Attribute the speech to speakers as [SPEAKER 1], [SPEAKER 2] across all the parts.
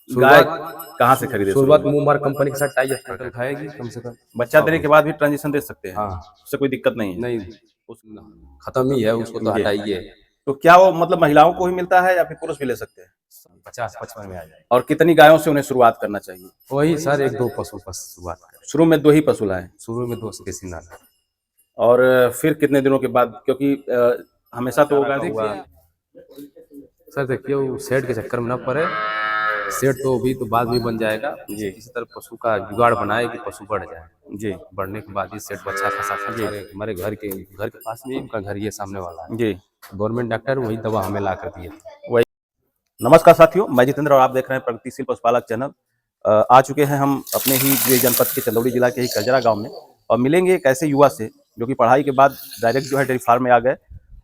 [SPEAKER 1] गाय
[SPEAKER 2] शुरुआत
[SPEAKER 1] कहाँ से खरीदे?
[SPEAKER 2] शुरुआत मुबारक कंपनी के साथ टाई अप करके खाएगी कम से कम।
[SPEAKER 1] बच्चा देने के बाद भी ट्रांजिशन दे सकते हैं,
[SPEAKER 2] हाँ
[SPEAKER 1] उससे कोई दिक्कत नहीं है?
[SPEAKER 2] नहीं,
[SPEAKER 1] उस
[SPEAKER 2] खत्म ही है, उसको तो
[SPEAKER 1] जी,
[SPEAKER 2] हटाइए।
[SPEAKER 1] तो क्या वो मतलब महिलाओं को ही मिलता है या फिर पुरुष भी ले सकते हैं?
[SPEAKER 2] 50-55 में आ जाए।
[SPEAKER 1] और कितनी गायों से उन्हें शुरुआत करना चाहिए?
[SPEAKER 2] वही सर, एक दो पशु बस शुरुआत करें।
[SPEAKER 1] शुरू में 2 ही पशु लाएँ
[SPEAKER 2] शुरू में 2 देसी ना लाएं।
[SPEAKER 1] और फिर कितने दिनों के बाद, क्योंकि हमेशा तो वो गाय का हुआ।
[SPEAKER 2] सर देखिए, वो सेट के चक्कर में ना पड़े। सेट तो अभी तो बाद में बन जाएगा।
[SPEAKER 1] जी।
[SPEAKER 2] किसी तरह पशु का जुगाड़ बनाए कि पशु बढ़ जाए।
[SPEAKER 1] जी,
[SPEAKER 2] बढ़ने के बाद ही सेट अच्छा खासा खर्चा हमारे घर के पास में ही उनका घर ये सामने वाला है।
[SPEAKER 1] जी।
[SPEAKER 2] गवर्नमेंट डॉक्टर वही दवा हमें ला कर दिए थे।
[SPEAKER 1] वही। नमस्कार साथियों, मैं जितेंद्र और आप देख रहे हैं प्रगतिशील पशुपालक चैनल। आ चुके हैं हम अपने ही गृह जनपद के चंदौली जिला के ही कजरा गांव में और मिलेंगे एक ऐसे युवा से जो कि पढ़ाई के बाद डायरेक्ट जो है डेयरी फार्म में आ गए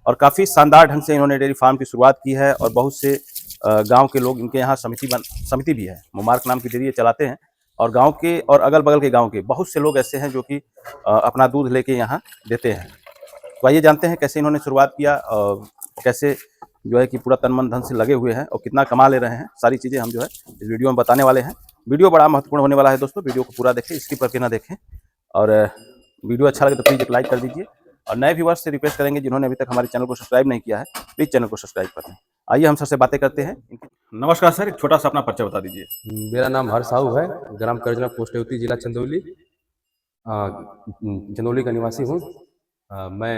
[SPEAKER 1] और काफ़ी शानदार ढंग से इन्होंने डेयरी फार्म की शुरुआत की है और बहुत से गांव के लोग इनके यहाँ समिति भी है, मुबारक नाम की डेयरी ये चलाते हैं और गांव के और अगल बगल के गांव के बहुत से लोग ऐसे हैं जो कि अपना दूध लेके यहाँ देते हैं। तो आइए जानते हैं कैसे इन्होंने शुरुआत किया और कैसे जो है कि पूरा तन मन धन से लगे हुए हैं और कितना कमा ले रहे हैं। सारी चीज़ें हम जो है इस वीडियो में बताने वाले हैं। वीडियो बड़ा महत्वपूर्ण होने वाला है दोस्तों, वीडियो को पूरा देखें, स्किप करके ना देखें और वीडियो अच्छा लगे तो प्लीज़ एक लाइक कर दीजिए और नए व्यूअर्स से रिक्वेस्ट करेंगे जिन्होंने अभी तक हमारे चैनल को सब्सक्राइब नहीं किया है, प्लीज़ चैनल को सब्सक्राइब कर दें। आइए हम सर से बातें करते हैं। नमस्कार सर, एक छोटा सा अपना परिचय बता दीजिए।
[SPEAKER 2] मेरा नाम हर्ष साहू है, ग्राम करजरा, पोस्ट रेवती, जिला चंदौली। चंदौली का निवासी हूँ। मैं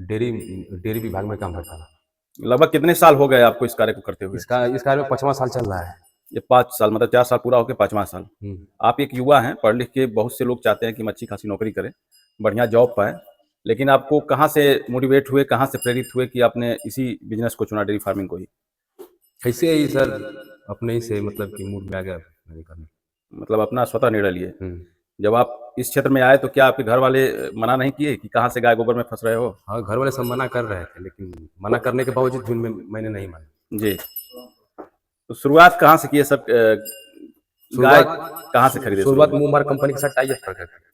[SPEAKER 2] डेयरी विभाग में काम करता हूँ।
[SPEAKER 1] लगभग कितने साल हो गए आपको इस कार्य को करते हुए?
[SPEAKER 2] इस कार्य में 5वां साल चल रहा है।
[SPEAKER 1] ये 5 साल, मतलब 4 साल पूरा होकर 5वां साल। आप एक युवा हैं, पढ़ लिख के बहुत से लोग चाहते हैं कि हम अच्छी खासी नौकरी करें, बढ़िया जॉब पाएँ, लेकिन आपको कहाँ से मोटिवेट हुए, कहाँ से प्रेरित हुए कि आपने इसी बिजनेस को चुना, डेयरी फार्मिंग को ही?
[SPEAKER 2] कैसे ही सर, अपने ही से मतलब कि मूड में आ गया करने।
[SPEAKER 1] मतलब अपना स्वतः निर्णय लिए। जब आप इस क्षेत्र में आए तो क्या आपके घर वाले मना नहीं किए कि कहाँ से गाय गोबर में फंस रहे हो?
[SPEAKER 2] हाँ, घर वाले सब मना कर रहे थे, लेकिन मना करने के बावजूद भी मैंने नहीं माना।
[SPEAKER 1] जी। तो शुरुआत कहाँ से किए सब? गाय कहाँ से खरीदे?
[SPEAKER 2] शुरुआत मुबारक कंपनी के साथ टाई अप करके।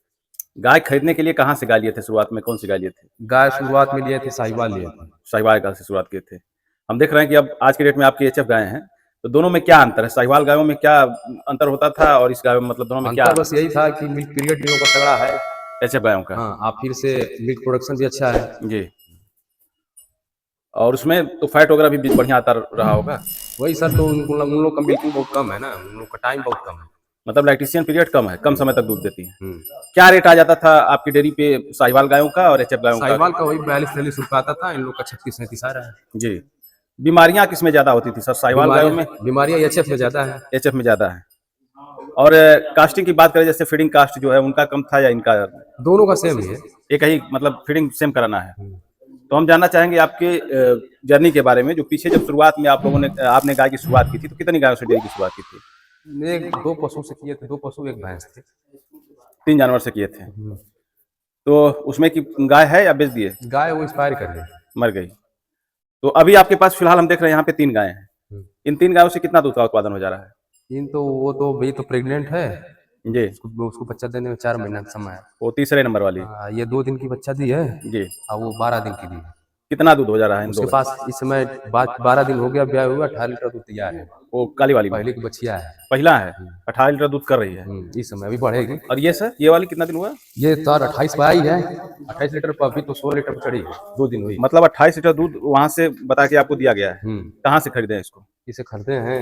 [SPEAKER 1] गाय खरीदने के लिए कहाँ से गाय लिए थे शुरुआत में? कौन सी गाय लिए थे?
[SPEAKER 2] गाय शुरुआत में लिए थे साहिवाल लिए थे।
[SPEAKER 1] साहिवाल गाय से शुरुआत किए थे। हम देख रहे हैं कि अब आज के डेट में आपकी एचएफ गायें हैं, तो दोनों में क्या अंतर है? साहिवाल गायों में क्या अंतर होता था और इस गाय में, मतलब दोनों में क्या?
[SPEAKER 2] बस यही था कि मिल्क पीरियड भी उनका तगड़ा है,
[SPEAKER 1] एचएफ गायों का।
[SPEAKER 2] हाँ, आप फिर से मिल्क प्रोडक्शन भी अच्छा है
[SPEAKER 1] जी। और उसमें तो फैट वगैरह भी बढ़िया आता रहा होगा।
[SPEAKER 2] वही सर, तो उन लोग का मिल्किंग बहुत कम है ना, उन लोग का टाइम बहुत कम है,
[SPEAKER 1] मतलब लैक्टेशन पीरियड कम है, कम समय तक दूध देती है। क्या रेट आ जाता था आपकी डेयरी पे साहिवाल गायों का और एचएफ गायों का?
[SPEAKER 2] साहिवाल का वही 42-43 रुपये आता था, इन लोग का 36-37 आ रहा है।
[SPEAKER 1] जी। बीमारियां किसमें ज्यादा होती थी सर? साहिवाल गायों में?
[SPEAKER 2] बीमारियां एचएफ में ज्यादा है।
[SPEAKER 1] एचएफ में ज्यादा है। और कास्टिंग की बात करें, जैसे फीडिंग कास्ट जो है उनका कम था या इनका?
[SPEAKER 2] दोनों का सेम ही है,
[SPEAKER 1] एक ही, मतलब फीडिंग सेम कराना है। तो हम जानना चाहेंगे आपके जर्नी के बारे में, जो पीछे जब शुरुआत में आपने गाय की शुरुआत की थी तो कितनी गायों से डेयरी की शुरुआत की थी?
[SPEAKER 2] 2 पशु से किए थे, 2 पशु 1 भैंस थे।
[SPEAKER 1] 3 जानवर से किए थे। तो उसमें की गाय है या बेच दिए?
[SPEAKER 2] गाय वो एक्सपायर कर गई,
[SPEAKER 1] मर गई। तो अभी आपके पास फिलहाल हम देख रहे हैं यहाँ पे 3 गायें हैं। इन 3 गायों से कितना दूध का उत्पादन हो जा रहा है?
[SPEAKER 2] वो तो अभी तो प्रेग्नेंट है
[SPEAKER 1] जी।
[SPEAKER 2] उसको बच्चा देने में 4 महीना का समय है।
[SPEAKER 1] वो तीसरे नंबर वाली?
[SPEAKER 2] ये 2 दिन की बच्चा दी है
[SPEAKER 1] जी।
[SPEAKER 2] और वो 12 दिन की दी है।
[SPEAKER 1] कितना दूध हो जा रहा है
[SPEAKER 2] उसके पास इस समय 12 दिन हो गया, ब्याह हुआ, 18 लीटर दूध तैयार है।
[SPEAKER 1] वो काली वाली
[SPEAKER 2] पहले की बच्चिया है,
[SPEAKER 1] पहला है, 18 लीटर दूध कर रही है
[SPEAKER 2] इस समय, अभी बढ़ेगी।
[SPEAKER 1] और ये सर, ये वाली कितना दिन हुआ?
[SPEAKER 2] ये तो 28 पे आई है, 28 लीटर पर, अभी तो 16 लीटर पर चढ़ी है, 2 दिन हुई।
[SPEAKER 1] मतलब 28 लीटर दूध वहां से बता के आपको दिया गया है। कहाँ से खरीदे हैं इसको?
[SPEAKER 2] इसे खरीदे हैं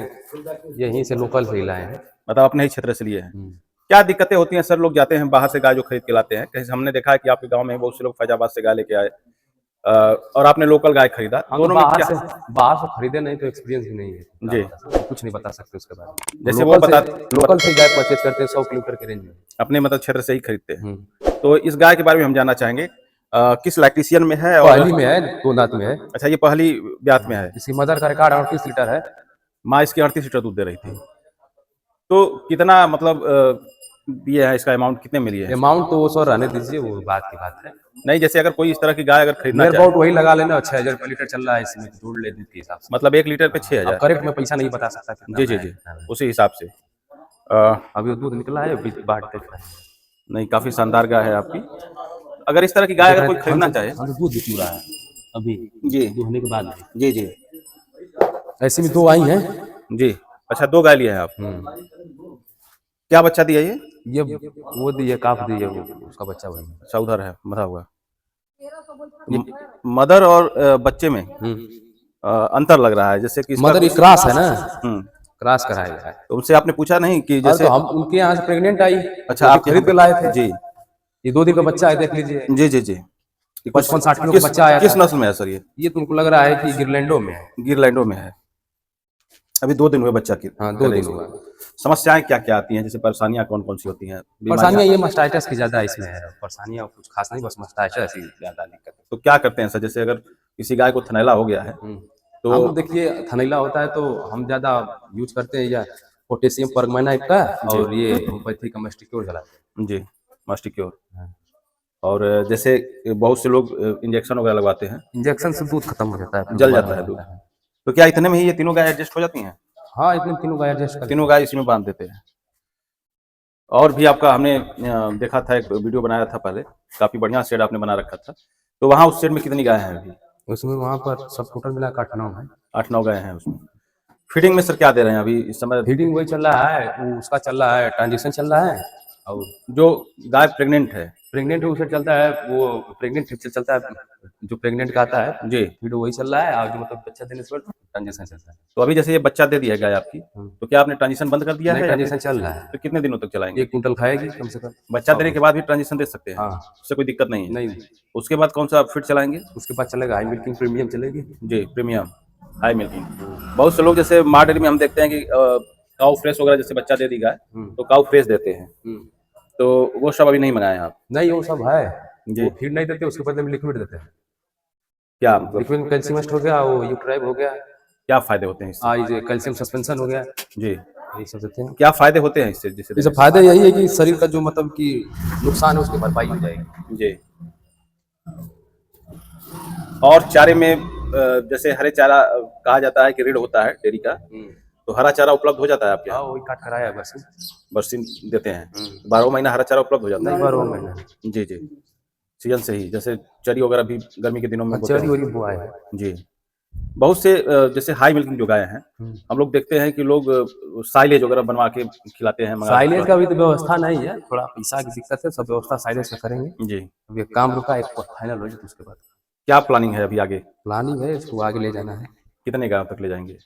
[SPEAKER 2] यहीं से, लोकल से लाए हैं,
[SPEAKER 1] मतलब अपने ही क्षेत्र से लिए हैं। क्या दिक्कतें होती हैं सर? लोग जाते हैं बाहर से गाय जो खरीद के लाते हैं, कहीं हमने देखा है कि आपके गांव में बहुत से लोग फैजाबाद से गाय लेके आए और आपने लोकल गाय खरीदा, दोनों में क्या?
[SPEAKER 2] बाहर से खरीदे नहीं तो एक्सपीरियंस भी नहीं है
[SPEAKER 1] जी,
[SPEAKER 2] कुछ नहीं बता सकते उसके बारे में।
[SPEAKER 1] जैसे वो बता,
[SPEAKER 2] लोकल से गाय परचेज करते हैं 100 किलोमीटर के रेंज में,
[SPEAKER 1] अपने मतलब क्षेत्र से ही खरीदते हैं। तो इस गाय के बारे में हम जानना चाहेंगे, किस लैक्टेशन में है? और
[SPEAKER 2] पहली में है, 2 दांत में है।
[SPEAKER 1] अच्छा, ये पहली ब्यात में है।
[SPEAKER 2] इसकी मदर का रिकॉर्ड 38 लीटर है।
[SPEAKER 1] माँ इसकी 38 लीटर दूध दे रही थी। तो कितना मतलब दिए है, इसका अमाउंट कितने में लिए है?
[SPEAKER 2] अमाउंट तो वो सर रहने दीजिए, वो बात की बात है।
[SPEAKER 1] नहीं, जैसे अगर कोई इस तरह की गाय अगर खरीदना चाहे,
[SPEAKER 2] वही लगा लेना, 6000 रुपये लीटर चल रहा है इसमें, जोड़ ले दूध के हिसाब से।
[SPEAKER 1] मतलब 1 लीटर पे 6000?
[SPEAKER 2] करेक्ट में पैसा नहीं बता सकता।
[SPEAKER 1] जी जी जी, उसी हिसाब से।
[SPEAKER 2] अभी दूध निकला है, बांटते हैं।
[SPEAKER 1] नहीं, काफी शानदार गाय है आपकी। अगर इस तरह की गाय अगर कोई खरीदना चाहे,
[SPEAKER 2] दूध भी पूरा है अभी
[SPEAKER 1] जी,
[SPEAKER 2] दूहने के बाद।
[SPEAKER 1] जी जी,
[SPEAKER 2] ऐसे में 2 आई हैं
[SPEAKER 1] जी, अच्छा, 2 गाय लिए हैं आप। क्या बच्चा दिया
[SPEAKER 2] ये वो दी है, काफ दी है, वो उसका बच्चा वही है।
[SPEAKER 1] अच्छा, उधर है बंधा हुआ। मदर और बच्चे में अंतर लग रहा है, जैसे कि इसका
[SPEAKER 2] मदर ये क्रॉस है ना,
[SPEAKER 1] हम्म,
[SPEAKER 2] क्रॉस कराया गया है।
[SPEAKER 1] तो उनसे आपने पूछा नहीं कि
[SPEAKER 2] अरे
[SPEAKER 1] जैसे
[SPEAKER 2] तो हम उनके यहाँ से प्रेग्नेंट आई,
[SPEAKER 1] अच्छा,
[SPEAKER 2] वो भी
[SPEAKER 1] आपके
[SPEAKER 2] खरीद
[SPEAKER 1] यहाँ
[SPEAKER 2] के लाए थे।
[SPEAKER 1] जी
[SPEAKER 2] ये 2 दिन का बच्चा है, देख लीजिए।
[SPEAKER 1] जी जी जी, ये कुछ
[SPEAKER 2] 55-60 किलो का
[SPEAKER 1] किस
[SPEAKER 2] बच्चा आया
[SPEAKER 1] किस
[SPEAKER 2] था।
[SPEAKER 1] नस्ल में है सर?
[SPEAKER 2] ये तुमको लग रहा है कि गिरलैंडो में है।
[SPEAKER 1] गिरलैंडो में है। अभी 2 दिन हुए बच्चा की
[SPEAKER 2] हाँ, 2 दिन हुआ।
[SPEAKER 1] समस्याएं क्या क्या आती हैं, जैसे परेशानियां कौन कौन सी होती हैं,
[SPEAKER 2] परेशानियां
[SPEAKER 1] बीमारियां?
[SPEAKER 2] ये मास्टाइटिस की ज्यादा इसमें है, परेशानियां कुछ खास नहीं, बस मास्टाइटिस ही ज्यादा दिक्कत है।
[SPEAKER 1] तो क्या करते हैं सर, जैसे अगर किसी गाय को थनैला हो गया है तो
[SPEAKER 2] हम देखिए थनैला होता है तो हम ज्यादा यूज करते हैं या पोटेशियम परमैंगनेट का, और ये होम्योपैथी का मेस्टिक्योर चलाते
[SPEAKER 1] जी मास्टिक्योर।
[SPEAKER 2] हैं।
[SPEAKER 1] और जैसे बहुत से लोग इंजेक्शन वगैरह लगवाते हैं,
[SPEAKER 2] इंजेक्शन से दूध खत्म हो जाता है, फिर
[SPEAKER 1] जल
[SPEAKER 2] दोबारा
[SPEAKER 1] जाता है
[SPEAKER 2] हो
[SPEAKER 1] दूध,
[SPEAKER 2] जाता है।
[SPEAKER 1] तो क्या इतने में ही ये तीनों गाय एडजस्ट हो जाती हैं?
[SPEAKER 2] हाँ, इतने तीनों गाय एडजस्ट कर।
[SPEAKER 1] तीनों गाय इसमें बांध देते हैं। और भी आपका हमने देखा था, एक वीडियो बनाया था पहले, काफी बढ़िया शेड आपने बना रखा था, तो वहाँ उस शेड में कितनी गाय हैं अभी?
[SPEAKER 2] उसमें वहाँ पर सब टोटल मिला के 8-9 है।
[SPEAKER 1] 8-9 गाय हैं उसमें। फीडिंग में सर क्या दे रहे हैं अभी इस समय?
[SPEAKER 2] फीडिंग वही चल रहा है, वो उसका चल रहा है, ट्रांजिशन चल रहा है। और
[SPEAKER 1] जो गाय प्रेग्नेंट है
[SPEAKER 2] प्रेग्नेंट है उसे चलता है, वो प्रेग्नेंट चलता है, जो प्रेग्नेंट का आता है
[SPEAKER 1] जी,
[SPEAKER 2] फिर वही चल रहा है। और जो मतलब बच्चा देने से ट्रांजिशन चलता है।
[SPEAKER 1] तो अभी जैसे ये बच्चा दे दिया है गाय आपकी, तो क्या आपने ट्रांजिशन बंद कर दिया
[SPEAKER 2] नहीं,
[SPEAKER 1] है या
[SPEAKER 2] ट्रांजिशन
[SPEAKER 1] फिर
[SPEAKER 2] चल रहा है।
[SPEAKER 1] तो कितने दिनों तक चलाएंगे?
[SPEAKER 2] 1 कुंटल खाएगी कम से कम।
[SPEAKER 1] बच्चा देने के बाद भी ट्रांजिशन दे सकते हैं,
[SPEAKER 2] हाँ।
[SPEAKER 1] उससे कोई दिक्कत नहीं है?
[SPEAKER 2] नहीं,
[SPEAKER 1] उसके बाद कौन सा फिर चलाएंगे?
[SPEAKER 2] उसके बाद चलेगा हाई मिल्किंग प्रीमियम चलेगी।
[SPEAKER 1] जी, प्रीमियम हाई मिल्किंग। बहुत से लोग जैसे माँ डेयरी में हम देखते हैं कि काऊ फ्रेश वगैरह जैसे बच्चा दे दी गाय तो काऊ फ्रेश देते हैं, तो वो सब अभी नहीं मंगाए आप?
[SPEAKER 2] नहीं, वो सब है।
[SPEAKER 1] जी।
[SPEAKER 2] वो फीड नहीं देते, उसके बदले में लिक्विड देते हैं।
[SPEAKER 1] क्या मतलब
[SPEAKER 2] लिक्विड में कैल्शियम हो गया, वो यूट्राइब हो गया,
[SPEAKER 1] क्या फायदे होते हैं इससे?
[SPEAKER 2] ये कैल्शियम सस्पेंशन हो गया,
[SPEAKER 1] जी,
[SPEAKER 2] यही सब देते हैं।
[SPEAKER 1] क्या फायदे होते हैं इससे जिससे
[SPEAKER 2] इससे फायदा यही है कि शरीर का जो मतलब कि नुकसान है उसकी भरपाई हो जाएगी।
[SPEAKER 1] जी। और चारे में जैसे हरे चारा कहा जाता है कि रीढ़ होता है डेयरी का, तो हरा चारा उपलब्ध हो जाता है आपके
[SPEAKER 2] हाँ,
[SPEAKER 1] यहाँ?
[SPEAKER 2] वही काट कराया बस।
[SPEAKER 1] बरसीन देते हैं, 12 महीना हरा चारा उपलब्ध हो जाता
[SPEAKER 2] नहीं,
[SPEAKER 1] है?
[SPEAKER 2] 12 महीना
[SPEAKER 1] जी जी, सीजन से ही, जैसे चरी वगैरह भी गर्मी के दिनों में बोते
[SPEAKER 2] चरी
[SPEAKER 1] हैं।
[SPEAKER 2] वरी बुआ है।
[SPEAKER 1] जी। बहुत से जैसे हाई मिल्किंग जो गाय हैं, हम लोग देखते हैं कि लोग साइलेज वगैरह बनवा के खिलाते हैं, मंगा के
[SPEAKER 2] साइलेज का भी तो व्यवस्था नहीं है, थोड़ा पैसा की दिक्कत है, सब व्यवस्था साइलेज का करेंगे।
[SPEAKER 1] जी।
[SPEAKER 2] अब ये काम रुका, एक फाइनल हो जाए तो उसके बाद
[SPEAKER 1] क्या प्लानिंग है अभी आगे?
[SPEAKER 2] प्लानिंग है इसको आगे ले जाना है।
[SPEAKER 1] कितने गाँव तक ले जाएंगे?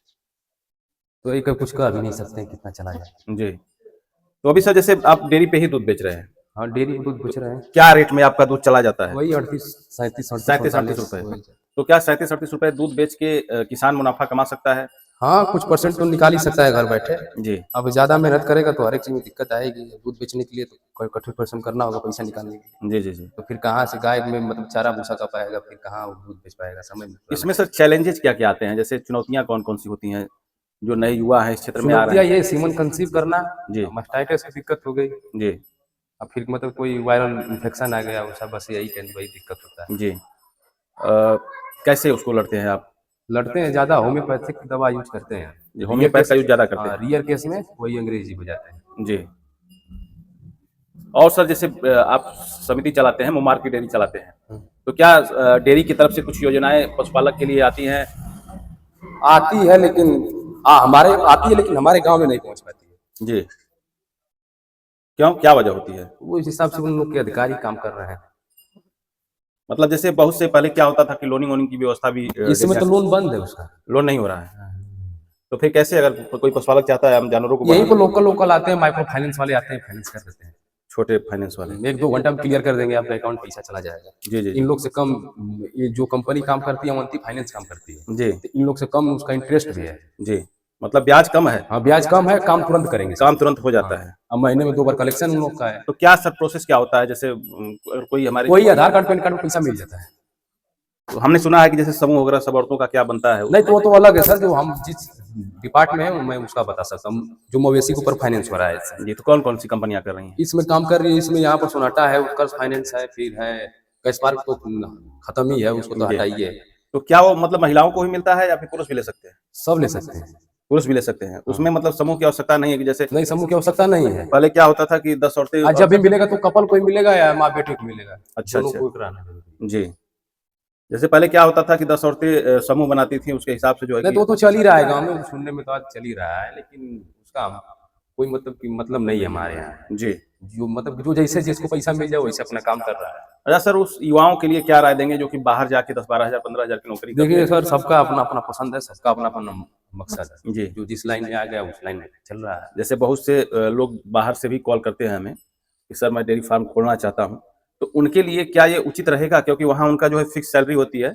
[SPEAKER 2] तो एक कुछ कह भी नहीं सकते हैं कितना चला जाए।
[SPEAKER 1] जी। तो अभी सर जैसे आप डेयरी पे ही दूध बेच रहे हैं,
[SPEAKER 2] हाँ, डेयरी में दूध बेच रहे हैं।
[SPEAKER 1] क्या रेट में आपका दूध चला जाता है?
[SPEAKER 2] वही 38, 37,
[SPEAKER 1] 37-38 रुपए। तो क्या 37-38 रुपए दूध बेच के किसान मुनाफा कमा सकता है?
[SPEAKER 2] हाँ, कुछ परसेंट तो निकाल ही सकता है घर बैठे।
[SPEAKER 1] जी
[SPEAKER 2] अब ज्यादा मेहनत करेगा तो हर एक चीज में दिक्कत आएगी। दूध बेचने के लिए तो कोई कठोर परिश्रम करना होगा पैसा निकालने के लिए।
[SPEAKER 1] जी जी जी।
[SPEAKER 2] तो फिर कहाँ से गाय में मतलब चारा भूसा का पाएगा, फिर कहाँ वो दूध बेच पाएगा समय में।
[SPEAKER 1] इसमें सर चैलेंजेस क्या क्या आते हैं, जैसे चुनौतियां कौन कौन सी होती हैं जो नए युवा हैं इस क्षेत्र में आ रहे
[SPEAKER 2] चुनौतियाँ
[SPEAKER 1] हैं?
[SPEAKER 2] ये सीमन कंसीव करना,
[SPEAKER 1] जी
[SPEAKER 2] मास्टाइटिस की दिक्कत हो गई,
[SPEAKER 1] जी
[SPEAKER 2] अब फिर मतलब कोई वायरल इन्फेक्शन आ गया वैसा, बस यही वही दिक्कत होता है।
[SPEAKER 1] जी। कैसे उसको लड़ते हैं आप?
[SPEAKER 2] लड़ते हैं ज्यादा होम्योपैथिक दवा यूज करते हैं।
[SPEAKER 1] जी, होम्योपैथ का यूज ज्यादा करते हैं?
[SPEAKER 2] रियर केस में वही अंग्रेजी हो जाते हैं।
[SPEAKER 1] जी। और सर जैसे आप समिति चलाते हैं, मुमार की डेयरी चलाते हैं, तो क्या डेयरी की तरफ से कुछ योजनाएं पशुपालक के लिए आती हैं?
[SPEAKER 2] आती है लेकिन हमारे आती है लेकिन हमारे गांव में नहीं पहुंच पाती है।
[SPEAKER 1] जी, क्यों, क्या वजह होती है?
[SPEAKER 2] वो इस हिसाब से उन लोग के अधिकारी काम कर रहे हैं।
[SPEAKER 1] मतलब जैसे बहुत से पहले क्या होता था कि लोनिंग वोनिंग की व्यवस्था भी
[SPEAKER 2] इस समय तो लोन बंद है उसका।
[SPEAKER 1] लोन नहीं हो रहा है, तो फिर कैसे, अगर कोई पशुपालक चाहता है हम जानवरों को
[SPEAKER 2] यही को लोकल आते हैं, माइक्रो फाइनेंस वाले आते हैं, फाइनेंस कर देते हैं।
[SPEAKER 1] छोटे फाइनेंस वाले
[SPEAKER 2] 1-2 घंटा में क्लियर कर देंगे, आपका अकाउंट पैसा चला जाएगा।
[SPEAKER 1] जी जी
[SPEAKER 2] इन लोग से कम ये जो कंपनी काम करती है अवंती फाइनेंस काम करती है,
[SPEAKER 1] जी
[SPEAKER 2] तो इन लोग से कम उसका इंटरेस्ट भी है।
[SPEAKER 1] जी, मतलब ब्याज कम है?
[SPEAKER 2] हाँ, ब्याज कम है, काम तुरंत करेंगे,
[SPEAKER 1] काम तुरंत हो जाता है।
[SPEAKER 2] अब महीने में 2 बार कलेक्शन उन लोग का है।
[SPEAKER 1] तो क्या सर प्रोसेस क्या होता है, जैसे अगर कोई हमारे
[SPEAKER 2] कोई आधार कार्ड पैन कार्ड में पैसा मिल जाता है।
[SPEAKER 1] तो हमने सुना है कि जैसे समूह वगैरह सब औरतों का क्या बनता है?
[SPEAKER 2] नहीं, तो वो तो अलग है सर, जो हम जिस डिपार्टमेंट में है मैं उसका बता सकता हूँ। जो मवेशी के ऊपर फाइनेंस हो रहा है इससे।
[SPEAKER 1] जी, तो कौन कौन सी कंपनियां कर रही हैं
[SPEAKER 2] इसमें काम कर रही है, इसमें यहाँ पर सोनाटा है, उत्कर्ष फाइनेंस है, फिर है कैशपार्क तो खत्म ही है, उसको तो हटाइए।
[SPEAKER 1] तो क्या वो मतलब महिलाओं को ही मिलता है या फिर पुरुष भी ले सकते हैं?
[SPEAKER 2] सब ले सकते हैं।
[SPEAKER 1] पुरुष भी ले सकते हैं, उसमें मतलब समूह की आवश्यकता नहीं है कि जैसे
[SPEAKER 2] नहीं, समूह की आवश्यकता नहीं है।
[SPEAKER 1] पहले क्या होता था कि 10 औरतें
[SPEAKER 2] आज जब भी मिलेगा तो कपल को ही मिलेगा या माँ बेटे को मिलेगा।
[SPEAKER 1] अच्छा
[SPEAKER 2] दोनों
[SPEAKER 1] अच्छा
[SPEAKER 2] को कराना है।
[SPEAKER 1] जी। जैसे पहले क्या होता था कि 10 औरतें समूह बनाती थी, उसके हिसाब से जो है
[SPEAKER 2] नहीं
[SPEAKER 1] कि
[SPEAKER 2] तो वो तो चल ही रहा है गाँव में, सुनने में तो आज चल ही रहा है, लेकिन उसका कोई मतलब नहीं है हमारे यहाँ।
[SPEAKER 1] जी।
[SPEAKER 2] जो मतलब जो जैसे जिसको पैसा मिल जाए वैसे अपना काम कर रहा है।
[SPEAKER 1] अच्छा सर, उस युवाओं के लिए क्या राय देंगे जो कि बाहर जाके 10-12 हज़ार 15 हज़ार की नौकरी करते
[SPEAKER 2] देखिए
[SPEAKER 1] हैं?
[SPEAKER 2] सर, सबका अपना-अपना पसंद है, सबका अपना-अपना मकसद है।
[SPEAKER 1] जी।
[SPEAKER 2] जो जिस लाइन में आ गया उस लाइन में चल रहा है।
[SPEAKER 1] जैसे बहुत से लोग बाहर से भी कॉल करते हैं हमें कि सर मैं डेयरी फार्म खोलना चाहता हूँ, तो उनके लिए क्या ये उचित रहेगा? क्योंकि वहाँ उनका जो है फिक्स सैलरी होती है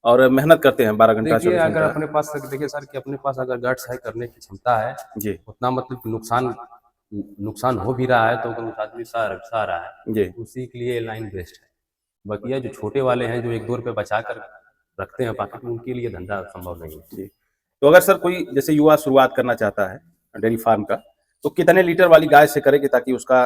[SPEAKER 1] और मेहनत करते हैं 12 घंटा,
[SPEAKER 2] देखिए
[SPEAKER 1] 24
[SPEAKER 2] अगर
[SPEAKER 1] घंटा।
[SPEAKER 2] अपने पास देखिए सर कि अपने पास अगर गट्स है, करने की क्षमता है,
[SPEAKER 1] जी,
[SPEAKER 2] उतना मतलब कि नुकसान हो भी रहा है तो अगर उस आदमी सह रहा है,
[SPEAKER 1] जी,
[SPEAKER 2] उसी के लिए लाइन बेस्ट है। बाकी ये जो छोटे वाले हैं जो 1-2 रुपए बचा कर रखते हैं पॉकेट में, उनके लिए धंधा संभव नहीं है।
[SPEAKER 1] जी। तो अगर सर कोई जैसे युवा शुरुआत करना चाहता है डेयरी फार्म का, तो कितने लीटर वाली गाय से करे कि ताकि उसका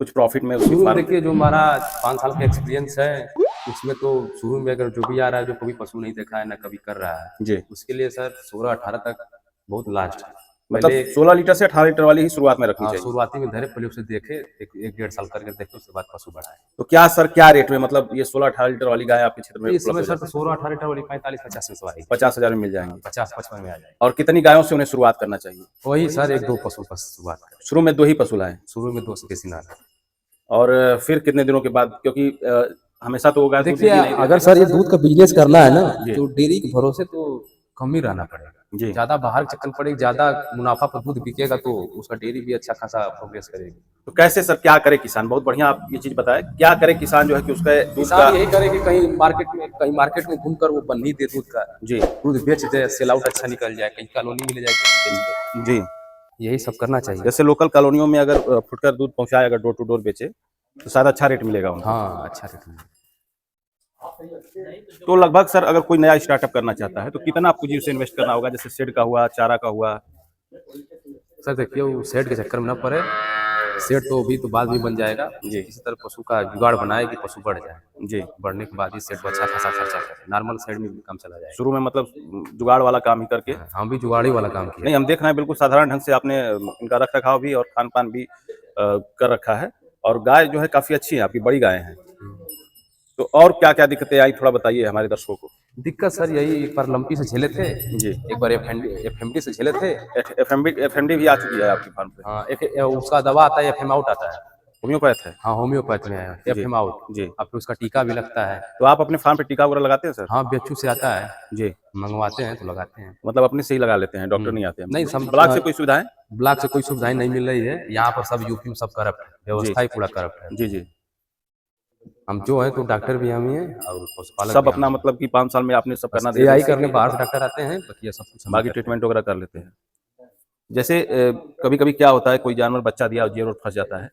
[SPEAKER 1] कुछ प्रॉफिट में उसकी
[SPEAKER 2] शुरू में
[SPEAKER 1] फार्म।
[SPEAKER 2] देखिए जो हमारा 5 साल का एक्सपीरियंस है, उसमें तो शुरू में अगर जो भी आ रहा है, जो कभी पशु नहीं देखा है, ना कभी कर रहा है,
[SPEAKER 1] जी,
[SPEAKER 2] उसके लिए सर 16-18 तक बहुत लास्ट है।
[SPEAKER 1] मतलब
[SPEAKER 2] पहले
[SPEAKER 1] 16 लीटर से 18 लीटर वाली ही शुरुआत में रखनी
[SPEAKER 2] हाँ,
[SPEAKER 1] चाहिए।
[SPEAKER 2] शुरुआती में धरे पहले उसे देखे, 1 डेढ़ साल करके देखे, उसके बाद पशु बढ़ाए।
[SPEAKER 1] तो क्या सर क्या रेट में, मतलब ये 16-18 लीटर वाली गाय आपके क्षेत्र में
[SPEAKER 2] तो इस
[SPEAKER 1] उपलब्ध
[SPEAKER 2] समय
[SPEAKER 1] हो
[SPEAKER 2] सर तो
[SPEAKER 1] जाती है?
[SPEAKER 2] 16-18 लीटर वाली 45-50 में सवारी
[SPEAKER 1] 50,000 में मिल जाएंगी।
[SPEAKER 2] 50-55 में आ जाएगी।
[SPEAKER 1] और कितनी गायों से उन्हें शुरुआत करना चाहिए?
[SPEAKER 2] वही सर 1-2 पशु बस शुरुआत करें।
[SPEAKER 1] शुरू में 2 ही पशु लाएँ
[SPEAKER 2] शुरू में 2 देसी नर।
[SPEAKER 1] और फिर कितने दिनों के बाद, क्योंकि हमेशा तो वो गाय दूध
[SPEAKER 2] देखिए
[SPEAKER 1] देगी नहीं
[SPEAKER 2] अगर
[SPEAKER 1] देगी।
[SPEAKER 2] सर ये दूध का बिजनेस करना है ना,
[SPEAKER 1] जी,
[SPEAKER 2] तो डेयरी के भरोसे तो कम ही रहना पड़ेगा।
[SPEAKER 1] जी।
[SPEAKER 2] ज्यादा बाहर चक्कर पड़ेगी, ज्यादा मुनाफा पर दूध बिकेगा तो उसका डेयरी भी अच्छा खासा प्रोग्रेस करेगी।
[SPEAKER 1] तो कैसे सर क्या करे किसान? बहुत बढ़िया आप ये चीज़ बताएँ। क्या करे किसान जो है कि उसका दूध का।
[SPEAKER 2] किसान यही करे कि कहीं मार्केट में घूमकर वो बन्नी दे दूध का,
[SPEAKER 1] जी,
[SPEAKER 2] दूध बेच दे, सेल आउट अच्छा निकल जाए, कहीं कॉलोनी में ले जाए बेच दे।
[SPEAKER 1] जी।
[SPEAKER 2] यही सब करना चाहिए।
[SPEAKER 1] जैसे लोकल कॉलोनियों में अगर फुटकर दूध पहुँचाए, अगर डोर टू डोर बेचे, तो शायद अच्छा रेट मिलेगा उनको।
[SPEAKER 2] हाँ, अच्छा रेट मिलेगा।
[SPEAKER 1] तो लगभग सर अगर कोई नया स्टार्टअप करना चाहता है, तो कितना पूँजी उसे इन्वेस्ट करना होगा? जैसे शेड का हुआ, चारा का हुआ।
[SPEAKER 2] सर देखिए वो सेट के चक्कर में ना पड़े, सेट तो अभी तो बाद में बन जाएगा।
[SPEAKER 1] जी,
[SPEAKER 2] किसी तरह पशु का जुगाड़ बनाए कि पशु बढ़ जाए।
[SPEAKER 1] जी।
[SPEAKER 2] बढ़ने के बाद ही सेट को अच्छा खासा खर्चा करे, नॉर्मल सेट में भी कम चला जाएगा।
[SPEAKER 1] शुरू में मतलब जुगाड़ वाला काम ही करके।
[SPEAKER 2] हाँ, हम भी जुगाड़ी वाला काम किया।
[SPEAKER 1] नहीं, हम देख रहे हैं बिल्कुल साधारण ढंग से आपने इनका रख-रखाव भी और खान-पान भी कर रखा है और गाय जो है काफ़ी अच्छी है, आपकी बड़ी गाय हैं। तो और क्या-क्या दिक्कतें आई, थोड़ा बताइए हमारे दर्शकों को?
[SPEAKER 2] दिक्कत सर यही, एक बार लंपी से झेले थे,
[SPEAKER 1] जी।
[SPEAKER 2] एक बार एफएमडी से झेले थे।
[SPEAKER 1] एफएमडी भी आ चुकी है आपकी फार्म पे?
[SPEAKER 2] हाँ, एक उसका दवा आता है, एफएम आउट आता है।
[SPEAKER 1] होम्योपैथ है?
[SPEAKER 2] हाँ, होम्योपैथ में है
[SPEAKER 1] जी,
[SPEAKER 2] एफएम आउट।
[SPEAKER 1] जी।
[SPEAKER 2] अब फिर उसका टीका भी लगता है।
[SPEAKER 1] तो आप अपने फार्म पे टीका वगैरह लगाते हैं सर?
[SPEAKER 2] हाँ, बेचू से आता है,
[SPEAKER 1] जी,
[SPEAKER 2] मंगवाते हैं तो लगाते हैं।
[SPEAKER 1] मतलब अपने से ही लगा लेते हैं, डॉक्टर नहीं आते हैं?
[SPEAKER 2] नहीं
[SPEAKER 1] ब्लॉक से कोई सुविधाएँ?
[SPEAKER 2] ब्लॉक से कोई सुविधाएं नहीं मिल रही है। यहाँ पर सब यूपी में सब करप्ट है,
[SPEAKER 1] जी,
[SPEAKER 2] व्यवस्था ही पूरा करप्ट है।
[SPEAKER 1] जी, जी।
[SPEAKER 2] हम जो है तो डॉक्टर भी हम ही हैं और पशुपालक
[SPEAKER 1] सब
[SPEAKER 2] भी
[SPEAKER 1] अपना
[SPEAKER 2] हम
[SPEAKER 1] मतलब कि 5 साल में आपने सब
[SPEAKER 2] हैं।
[SPEAKER 1] करना
[SPEAKER 2] बस
[SPEAKER 1] धीरे-धीरे
[SPEAKER 2] एआई
[SPEAKER 1] सीख
[SPEAKER 2] करने
[SPEAKER 1] के,
[SPEAKER 2] बाहर से डॉक्टर आते हैं, बाकी ये सब कुछ हम ही
[SPEAKER 1] बाकी
[SPEAKER 2] करते हैं।
[SPEAKER 1] ट्रीटमेंट वगैरह कर लेते हैं। जैसे कभी-कभी क्या होता है, कोई जानवर बच्चा दिया और जेर और फँस जाता है,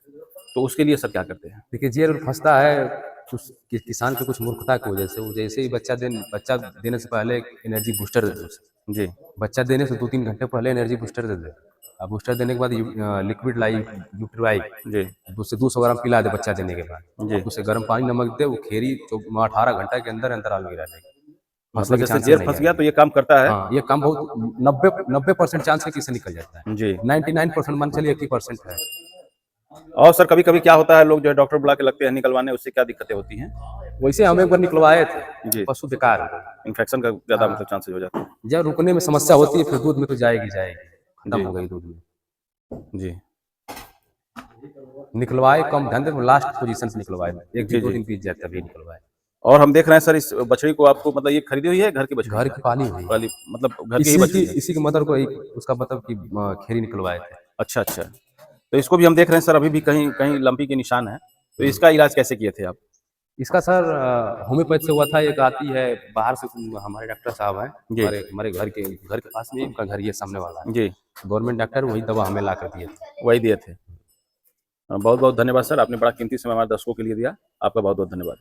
[SPEAKER 1] तो उसके लिए सर क्या करते हैं?
[SPEAKER 2] देखिए जेल फंसता है कुछ किसान की कुछ मूर्खता की वजह से। वो जैसे ही बच्चा देने से पहले एनर्जी बूस्टर दे दे उसे।
[SPEAKER 1] जी,
[SPEAKER 2] बच्चा देने से 2-3 घंटे पहले एनर्जी बूस्टर दे दे। अब बूस्टर देने के बाद लिक्विड लाई यूट्राई,
[SPEAKER 1] जी,
[SPEAKER 2] उससे 200 ग्राम पिला दे बच्चा देने के बाद।
[SPEAKER 1] जी।
[SPEAKER 2] उसे गर्म पानी नमक दे, वो खेरी जो 18 घंटे के अंदर अंतराल में गिरा देगी।
[SPEAKER 1] मतलब
[SPEAKER 2] फंसने के
[SPEAKER 1] जैसे
[SPEAKER 2] चांसेस
[SPEAKER 1] जेर
[SPEAKER 2] नहीं
[SPEAKER 1] फँस गया
[SPEAKER 2] है।
[SPEAKER 1] तो ये काम करता है?
[SPEAKER 2] हाँ, ये काम बहुत 90% चांस है कि इससे निकल जाता है।
[SPEAKER 1] जी।
[SPEAKER 2] 99% मान चलिए 1% है।
[SPEAKER 1] और सर कभी-कभी क्या होता है, लोग जो है डॉक्टर बुला के लगते हैं निकलवाने, उससे क्या दिक्कतें होती हैं?
[SPEAKER 2] वैसे हम एक बार निकलवाए थे,
[SPEAKER 1] जी,
[SPEAKER 2] पशु बेकार हो गए।
[SPEAKER 1] इन्फेक्शन का ज़्यादा
[SPEAKER 2] हाँ।
[SPEAKER 1] मतलब चांसेस हो जाते हैं।
[SPEAKER 2] जब रुकने में समस्या होती है फिर दूध में तो जाएगी जाएगी, खत्म
[SPEAKER 1] जी,
[SPEAKER 2] हो गई दूध में।
[SPEAKER 1] जी,
[SPEAKER 2] निकलवाए कम धंधे में, लास्ट पोजीशन पे निकलवाए, 1 दिन
[SPEAKER 1] जी,
[SPEAKER 2] 2
[SPEAKER 1] जी।
[SPEAKER 2] दिन बीत जाए तभी निकलवाए।
[SPEAKER 1] और हम देख रहे हैं सर इस बछड़ी को, आपको मतलब ये खरीदी हुई है, घर की बछड़ी
[SPEAKER 2] घर
[SPEAKER 1] है?
[SPEAKER 2] की पाली हुई
[SPEAKER 1] वाली मतलब घर की ही बछड़ी है?
[SPEAKER 2] इसी की मदर को उसका मतलब कि खेरी निकलवाए थे।
[SPEAKER 1] अच्छा, अच्छा। तो इसको भी हम देख रहे हैं सर, अभी भी कहीं-कहीं लंपी के निशान हैं। तो इसका इलाज कैसे किए थे आप?
[SPEAKER 2] इसका सर होम्योपैथ से हुआ था। एक आती है बाहर से, हमारे डॉक्टर साहब हैं,
[SPEAKER 1] जी,
[SPEAKER 2] हमारे हमारे घर के पास में ही उनका घर ये सामने वाला है।
[SPEAKER 1] जी,
[SPEAKER 2] गवर्नमेंट डॉक्टर वही दवा हमें ला कर दिए थे।
[SPEAKER 1] वही दिए थे। बहुत-बहुत धन्यवाद सर, आपने बड़ा कीमती समय हमारे दर्शकों के लिए दिया। आपका बहुत-बहुत धन्यवाद।